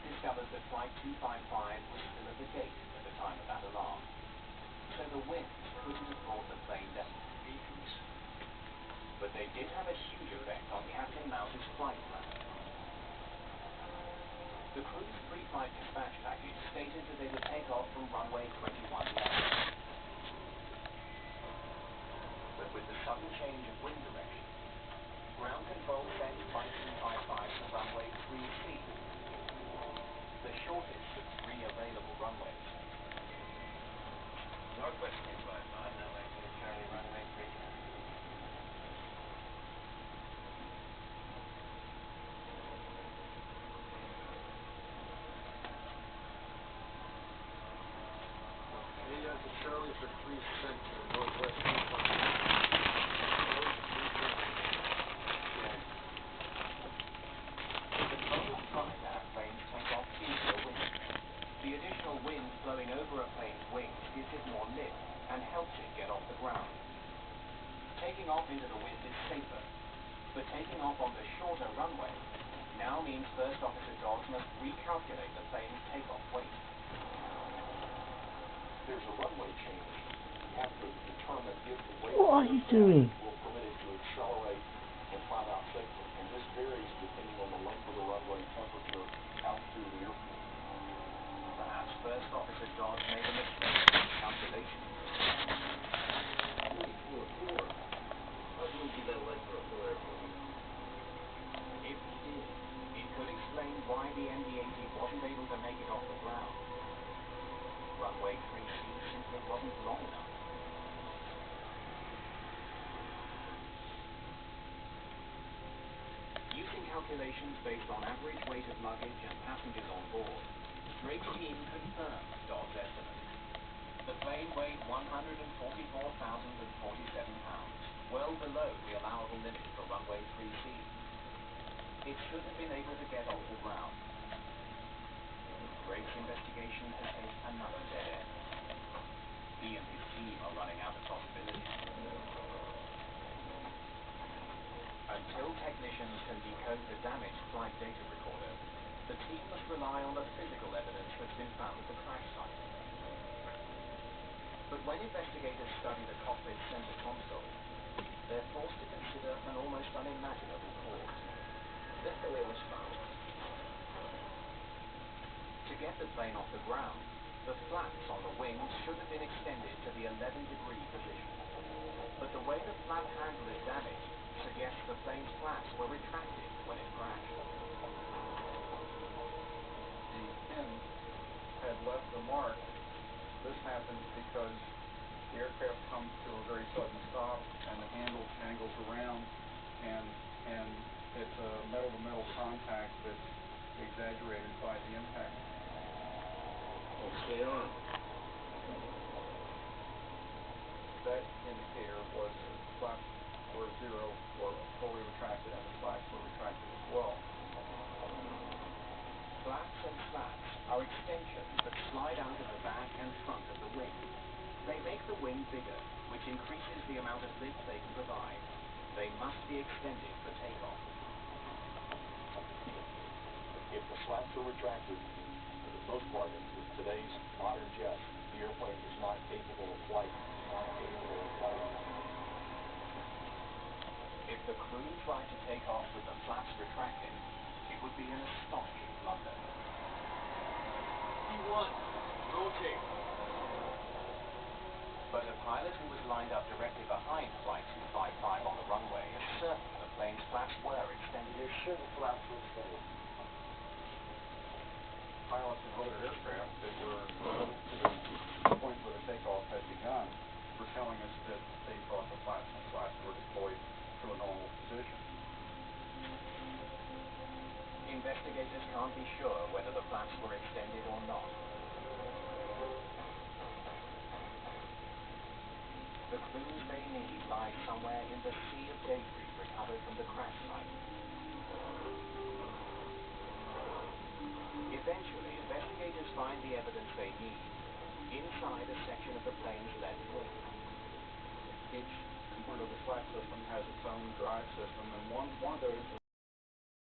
discovered that Flight 255 was still at the gate at the time of that alarm. So the wind couldn't have brought the plane down to vehicles. But they did have a huge effect on Captain Mouse's flight plan. The crew's pre-flight dispatch package stated that they would take off from runway 21 left. But with the sudden change of wind direction, ground control sent Flight 255 to runway 3C, the shortest of 3 available runways. Northwest 255, now making Charlie runway 3. Charlie for 3 center, Northwest 255. The total time that planes take off is the wind. The additional wind blowing over a plane's wings gives it more lift and helps it get off the ground. Taking off into the wind is safer, but taking off on the shorter runway now means First Officer Dodds must recalculate the plane's takeoff weight. There's a runway change. You have to determine if the weight What are you doing? will permit it to accelerate and climb out safely. And this varies depending on the length of the runway, temperature, altitude of the airplane. Perhaps First Officer Dodds made a mistake in his calculation. If he did, it could explain why the MD-80 wasn't able to make it off the ground. Runway 3C simply wasn't long enough. Using calculations based on average weight of luggage and passengers on board, Drake's team confirmed Dodd's estimate. The plane weighed 144,047 pounds, well below the allowable limit for runway 3C. It should have been able to get off the ground. Drake's investigation has hit another dead end. He and his team are running out of possibilities. Until technicians can decode the damaged flight data recorder, the team must rely on the physical evidence that's been found at the crash site. But when investigators study the cockpit center console, they're forced to consider an almost unimaginable cause. This area was found. To get the plane off the ground, the flaps on the wings should have been extended to the 11-degree position. But the way the flap handle is damaged suggests the plane's flaps were retracted when it crashed. The pin had left a mark. This happens because the aircraft comes to a very sudden stop and the handle angles around, and it's a metal-to-metal contact that's exaggerated by the impact. Stay on. That indicator was flaps were zero or fully retracted, and the flaps were retracted as well. Flaps and slats are extensions that slide out of the back and front of the wing. They make the wing bigger, which increases the amount of lift they can provide. They must be extended for takeoff. If the slats are retracted, for the most part, in today's modern jets, the airplane is not capable of flight. If the crew tried to take off with the flaps retracted, it would be an astonishing blunder. P1, rotate. But a pilot who was lined up directly behind Flight 255 on the runway is certain the plane's flaps were extended. You're sure the flaps were extended? Pilots in other aircraft that were to the point where the takeoff had begun were telling us that they thought the flaps and slats were deployed to a normal position. Investigators can't be sure whether the flaps were extended or not. The clues they need lie somewhere in the sea of debris recovered from the crash site. Eventually, investigators find the evidence they need inside a section of the plane's left wing. Each component of the flat system has its own drive system, and one of those